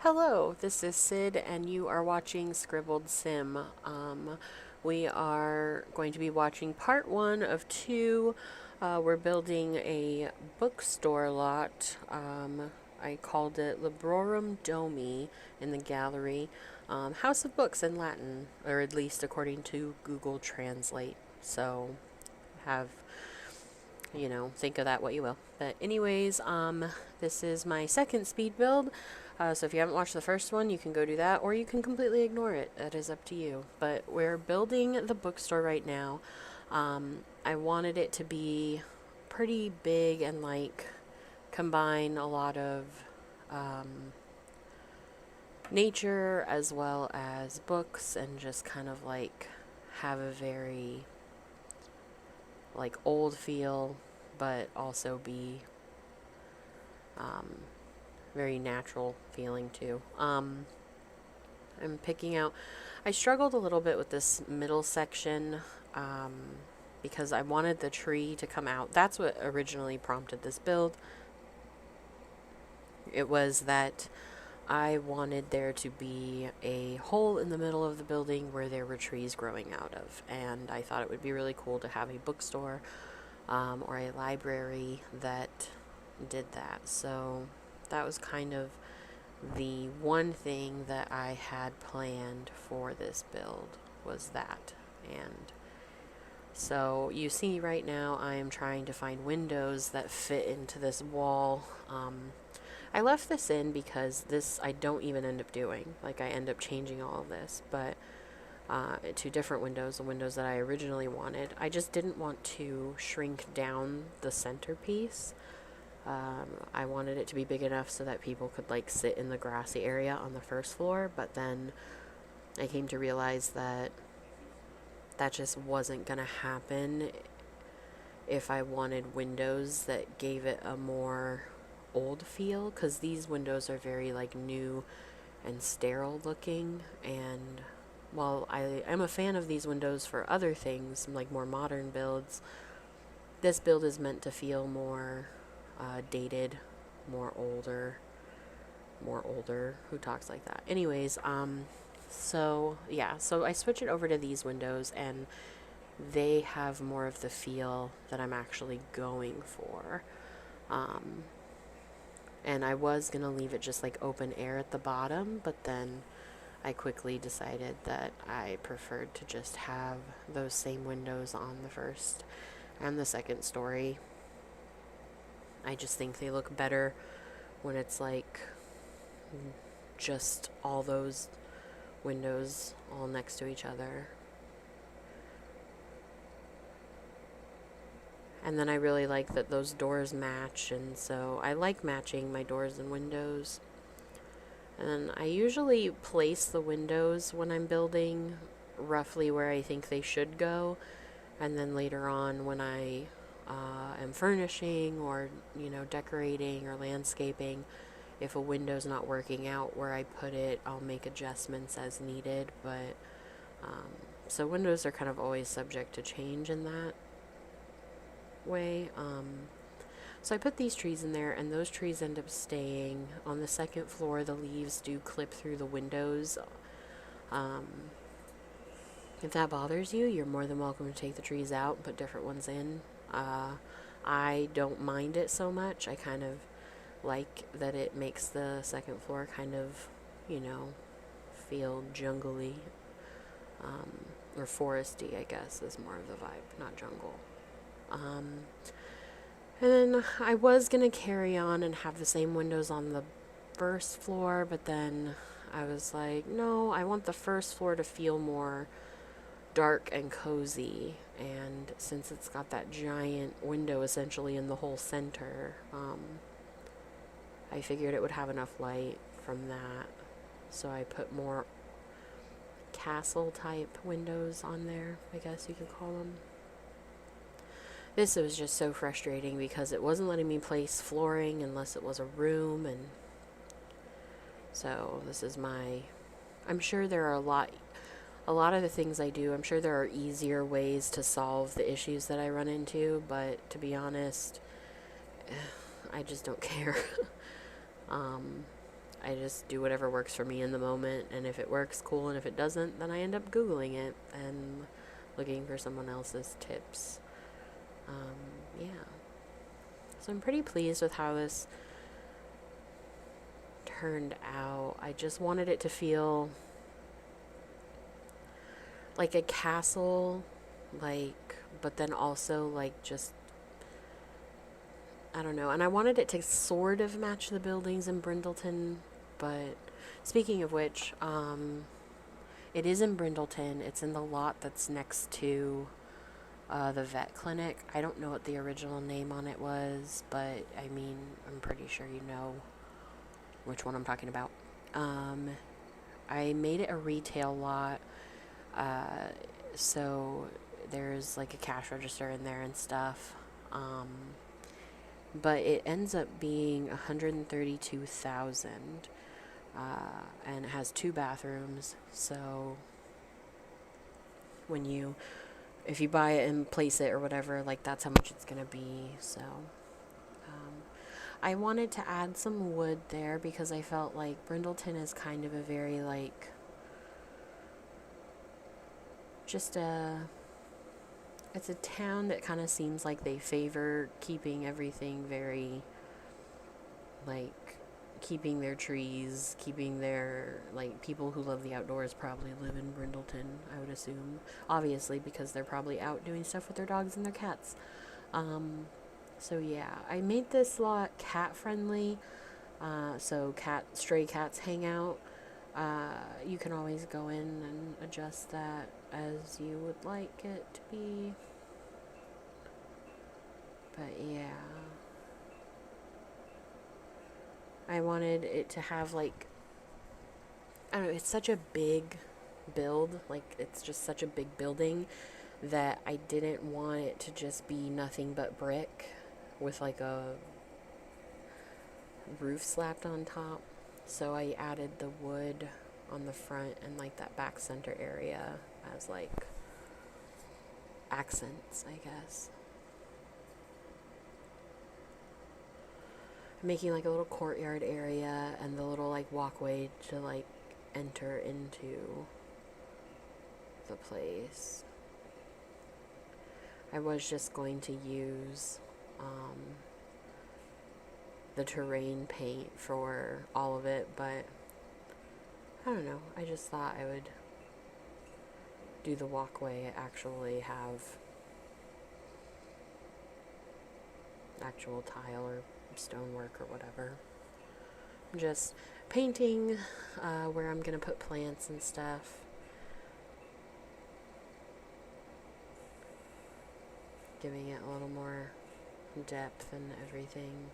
Hello, this is Sid, and you are watching Scribbled Sim. We are going to be watching part one of two. We're building a bookstore lot. I called it Librorum Domi in the gallery. House of Books in Latin, or at least according to Google Translate. So, have think of that what you will. But anyways, this is my second speed build. So if you haven't watched the first one, you can go do that, or you can completely ignore it. That is up to you. But we're building the bookstore right now. I wanted it to be pretty big and like combine a lot of um, nature as well as books and just kind of like have a very like old feel, but also be um, very natural feeling too. I'm picking out. I struggled a little bit with this middle section um, because I wanted the tree to come out. That's what originally prompted this build. It was that I wanted there to be a hole in the middle of the building where there were trees growing out of, and I thought it would be really cool to have a bookstore or a library that did that. So that was kind of the one thing that I had planned for this build was that. And so you see right now I am trying to find windows that fit into this wall. I left this in because this I don't even end up doing. Like I end up changing all of this, but to different windows, the windows that I originally wanted. I just didn't want to shrink down the centerpiece. I wanted it to be big enough so that people could like sit in the grassy area on the first floor, but then I came to realize that that just wasn't going to happen if I wanted windows that gave it a more old feel, because these windows are very like new and sterile looking, and while I am a fan of these windows for other things, like more modern builds, this build is meant to feel more dated, more older, who talks like that? Anyways, so yeah, so I switch it over to these windows and they have more of the feel that I'm actually going for. Um, and I was gonna leave it just like open air at the bottom, but then I quickly decided that I preferred to just have those same windows on the first and the second story. I just think they look better when it's like just all those windows all next to each other. And then I really like that those doors match, and so I like matching my doors and windows. And I usually place the windows when I'm building roughly where I think they should go, and then later on when I am furnishing or decorating or landscaping, if a window's not working out where I put it, I'll make adjustments as needed. But so windows are kind of always subject to change in that way. So I put these trees in there, and those trees end up staying. On the second floor, the leaves do clip through the windows. Um, if that bothers you, you're more than welcome to take the trees out and put different ones in. I don't mind it so much. I kind of like that it makes the second floor kind of, feel jungly, or foresty, I guess, is more of the vibe, not jungle. And then I was going to carry on and have the same windows on the first floor, but then I was like, no, I want the first floor to feel more dark and cozy. And since it's got that giant window essentially in the whole center, I figured it would have enough light from that. So I put more castle type windows on there, I guess you could call them. This was just so frustrating because it wasn't letting me place flooring unless it was a room, and so this is I'm sure there are a lot of the things I do, I'm sure there are easier ways to solve the issues that I run into, but to be honest, I just don't care. I just do whatever works for me in the moment, and if it works, cool, and if it doesn't, then I end up Googling it and looking for someone else's tips. Yeah. So I'm pretty pleased with how this turned out. I just wanted it to feel like a castle, like, but then also like just, I don't know. And I wanted it to sort of match the buildings in Brindleton, but speaking of which, it is in Brindleton. It's in the lot that's next to the vet clinic. I don't know what the original name on it was, but I mean, I'm pretty sure you know which one I'm talking about. I made it a retail lot, so there's like a cash register in there and stuff. But it ends up being 132,000, and it has 2 bathrooms. So when you, if you buy it and place it or whatever, like that's how much it's gonna be. So I wanted to add some wood there because I felt like Brindleton is kind of a very like just a, it's a town that kind of seems like they favor keeping everything very like keeping their trees, keeping their, like, people who love the outdoors probably live in Brindleton, I would assume. Obviously, because they're probably out doing stuff with their dogs and their cats. So yeah, I made this lot cat friendly. So stray cats hang out. You can always go in and adjust that as you would like it to be. But yeah. I wanted it to have like, I don't know, it's such a big build, like it's just such a big building that I didn't want it to just be nothing but brick with like a roof slapped on top. So I added the wood on the front and like that back center area as like accents, I guess. Making like a little courtyard area and the little like walkway to like enter into the place. I was just going to use the terrain paint for all of it, but I don't know. I just thought I would do the walkway, actually have actual tile or stonework or whatever. I'm just painting where I'm gonna put plants and stuff. Giving it a little more depth and everything.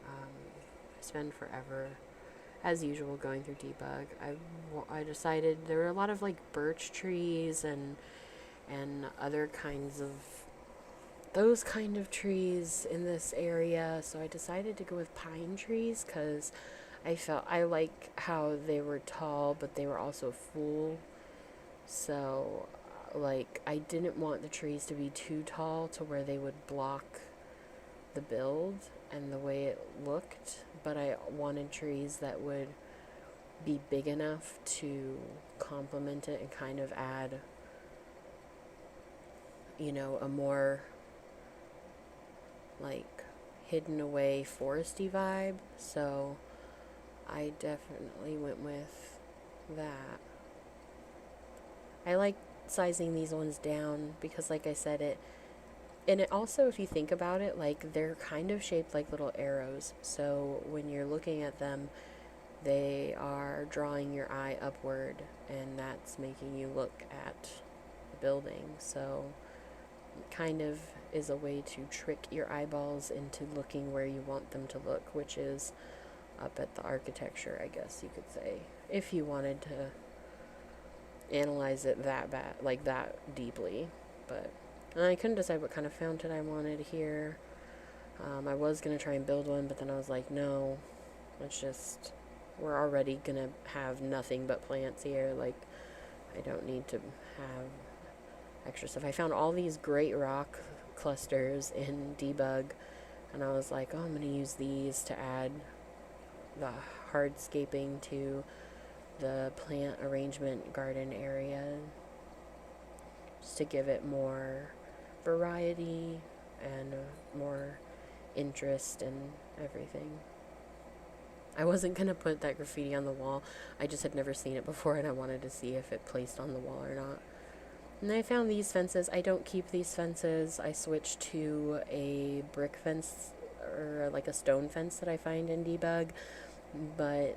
I spend forever, as usual, going through debug. I decided there were a lot of like birch trees and other kinds of those kind of trees in this area, so I decided to go with pine trees because I felt I like how they were tall, but they were also full. So, like, I didn't want the trees to be too tall to where they would block the build and the way it looked, but I wanted trees that would be big enough to complement it and kind of add, you know, a more like hidden away foresty vibe. So I definitely went with that. I like sizing these ones down because, like I said, it also, if you think about it, like they're kind of shaped like little arrows. So when you're looking at them, they are drawing your eye upward, and that's making you look at the building. So it kind of is a way to trick your eyeballs into looking where you want them to look, which is up at the architecture, I guess you could say, if you wanted to analyze it that bad, like that deeply. But I couldn't decide what kind of fountain I wanted here. I was gonna try and build one, but then I was like, no, let's just, we're already gonna have nothing but plants here. Like, I don't need to have extra stuff. I found all these great rock clusters in debug, and I was like, oh, I'm gonna use these to add the hardscaping to the plant arrangement garden area, just to give it more variety and more interest and everything. I wasn't gonna put that graffiti on the wall. I just had never seen it before and I wanted to see if it placed on the wall or not. And I found these fences. I don't keep these fences. I switched to a brick fence or like a stone fence that I find in Debug. But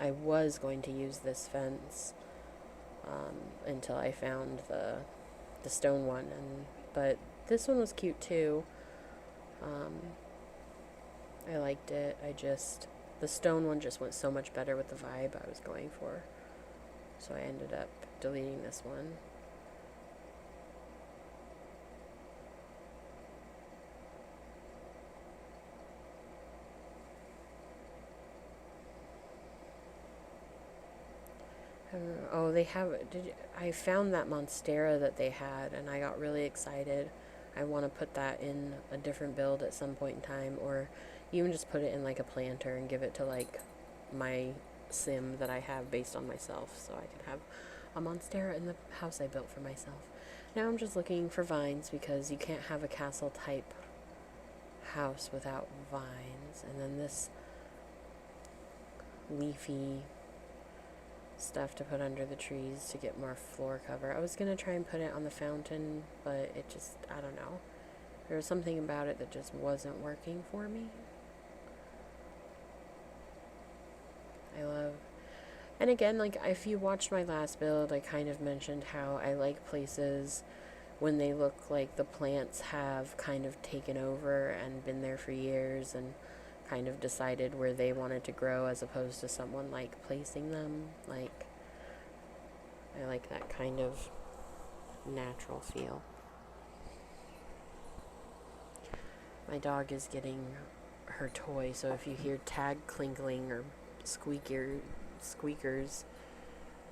I was going to use this fence until I found the stone one. But this one was cute too. I liked it. The stone one just went so much better with the vibe I was going for. So I ended up deleting this one. I don't know. Oh, they have. I found that Monstera that they had, and I got really excited. I want to put that in a different build at some point in time, or even just put it in like a planter and give it to like my sim that I have based on myself, so I can have a Monstera in the house I built for myself. Now I'm just looking for vines because you can't have a castle type house without vines. And then this leafy stuff to put under the trees to get more floor cover. I was going to try and put it on the fountain, but it just, I don't know. There was something about it that just wasn't working for me. And again, like, if you watched my last build, I kind of mentioned how I like places when they look like the plants have kind of taken over and been there for years and kind of decided where they wanted to grow, as opposed to someone like placing them. Like, I like that kind of natural feel. My dog is getting her toy, so if you hear tag clinkling or squeakers,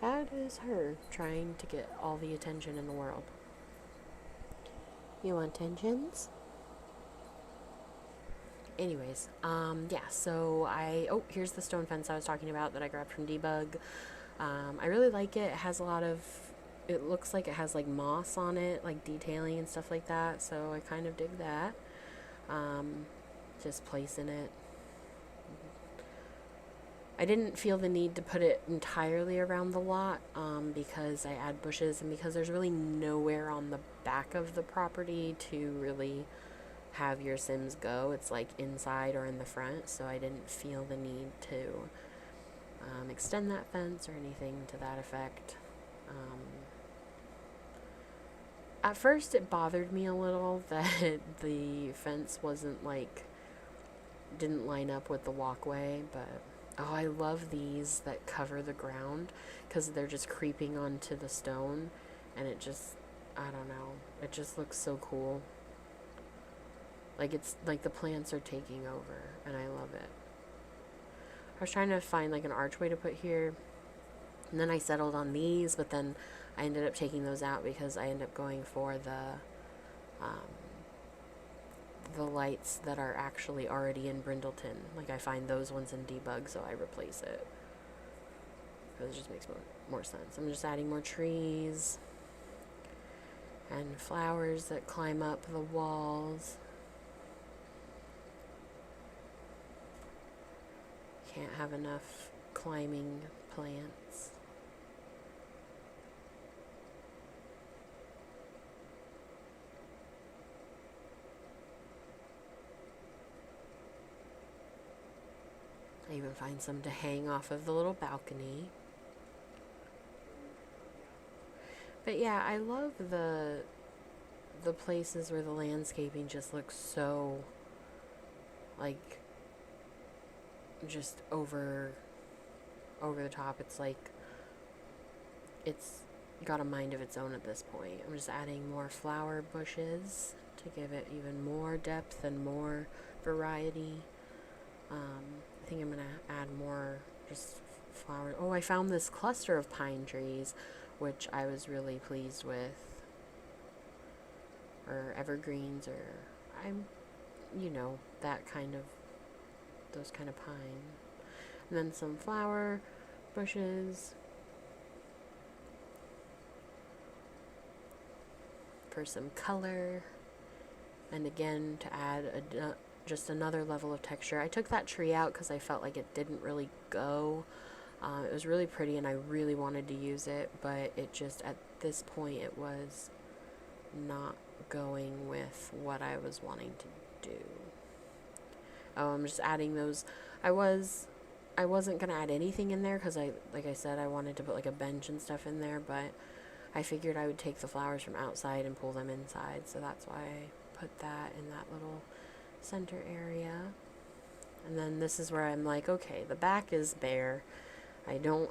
that is her trying to get all the attention in the world. You want attentions? Anyways, yeah, so here's the stone fence I was talking about that I grabbed from Debug. I really like it. It has it looks like it has like moss on it, like detailing and stuff like that, so I kind of dig that. Just placing it. I didn't feel the need to put it entirely around the lot, because I add bushes and because there's really nowhere on the back of the property to really have your Sims go. It's like inside or in the front, so I didn't feel the need to extend that fence or anything to that effect. At first it bothered me a little that the fence didn't line up with the walkway, but I love these that cover the ground because they're just creeping onto the stone, and it just, I don't know, it just looks so cool. Like, it's like the plants are taking over, and I love it. I was trying to find like an archway to put here, and then I settled on these, but then I ended up taking those out because I ended up going for the lights that are actually already in Brindleton. Like, I find those ones in Debug, so I replace it because it just makes more sense. I'm just adding more trees and flowers that climb up the walls. Can't have enough climbing plants. I even find some to hang off of the little balcony. But yeah, I love the places where the landscaping just looks so like just over the top. It's like it's got a mind of its own at this point. I'm just adding more flower bushes to give it even more depth and more variety. I think I'm gonna add more just flowers. I found this cluster of pine trees, which I was really pleased with, or evergreens, or those kind of pine. And then some flower bushes for some color. And again, to add just another level of texture. I took that tree out because I felt like it didn't really go. It was really pretty and I really wanted to use it, but it just, at this point, it was not going with what I was wanting to do. I'm just adding those. I wasn't gonna add anything in there because like I said, I wanted to put like a bench and stuff in there, but I figured I would take the flowers from outside and pull them inside, so that's why I put that in that little center area. And then this is where I'm like, okay, the back is bare. I don't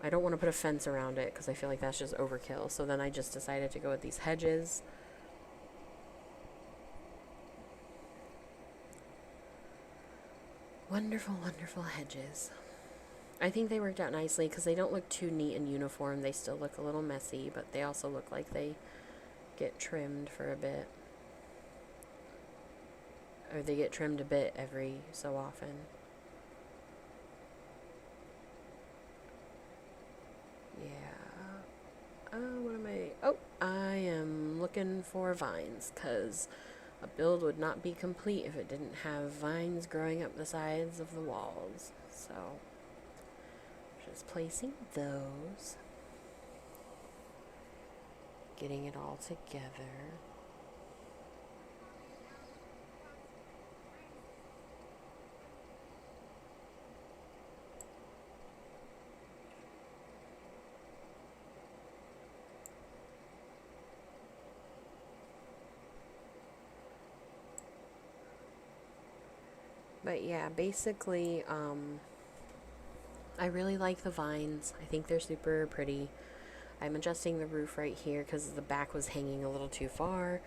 want to put a fence around it because I feel like that's just overkill. So then I just decided to go with these hedges. Wonderful, wonderful hedges. I think they worked out nicely because they don't look too neat and uniform. They still look a little messy, but they also look like they get trimmed for a bit. Or they get trimmed a bit every so often. Yeah. What am I? Oh, I am looking for vines because a build would not be complete if it didn't have vines growing up the sides of the walls. So, just placing those. Getting it all together. But yeah, basically, I really like the vines. I think they're super pretty. I'm adjusting the roof right here because the back was hanging a little too far.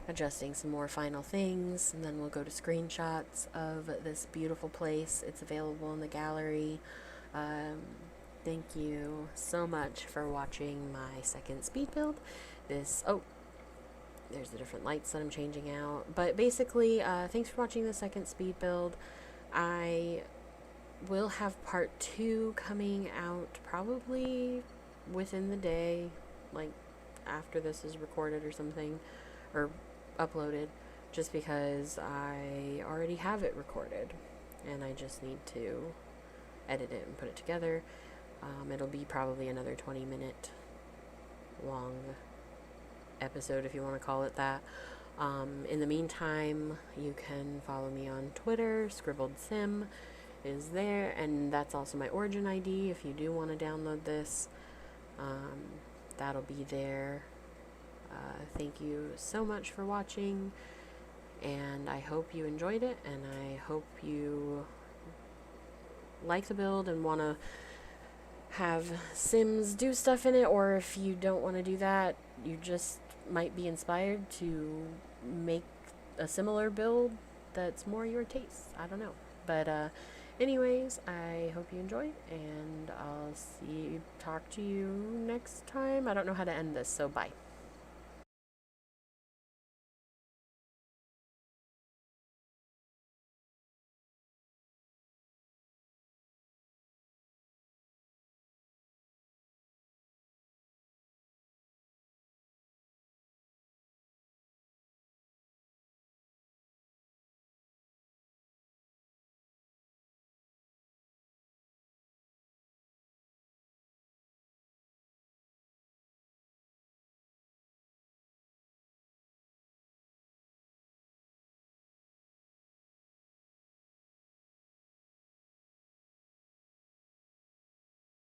Adjusting some more final things, and then we'll go to screenshots of this beautiful place. It's available in the gallery. Thank you so much for watching my second speed build. There's the different lights that I'm changing out. But basically, thanks for watching the second speed build. I will have part 2 coming out probably within the day, like after this is recorded or something, or uploaded, just because I already have it recorded and I just need to edit it and put it together. It'll be probably another 20-minute long episode, if you want to call it that. In the meantime, you can follow me on Twitter. Scribbled Sim is there, and that's also my Origin ID if you do want to download this. That'll be there. Thank you so much for watching, and I hope you enjoyed it, and I hope you like the build and want to have Sims do stuff in it, or if you don't want to do that, you just might be inspired to make a similar build that's more your taste. I don't know. But anyways, I hope you enjoyed, and I'll talk to you next time. I don't know how to end this, so bye.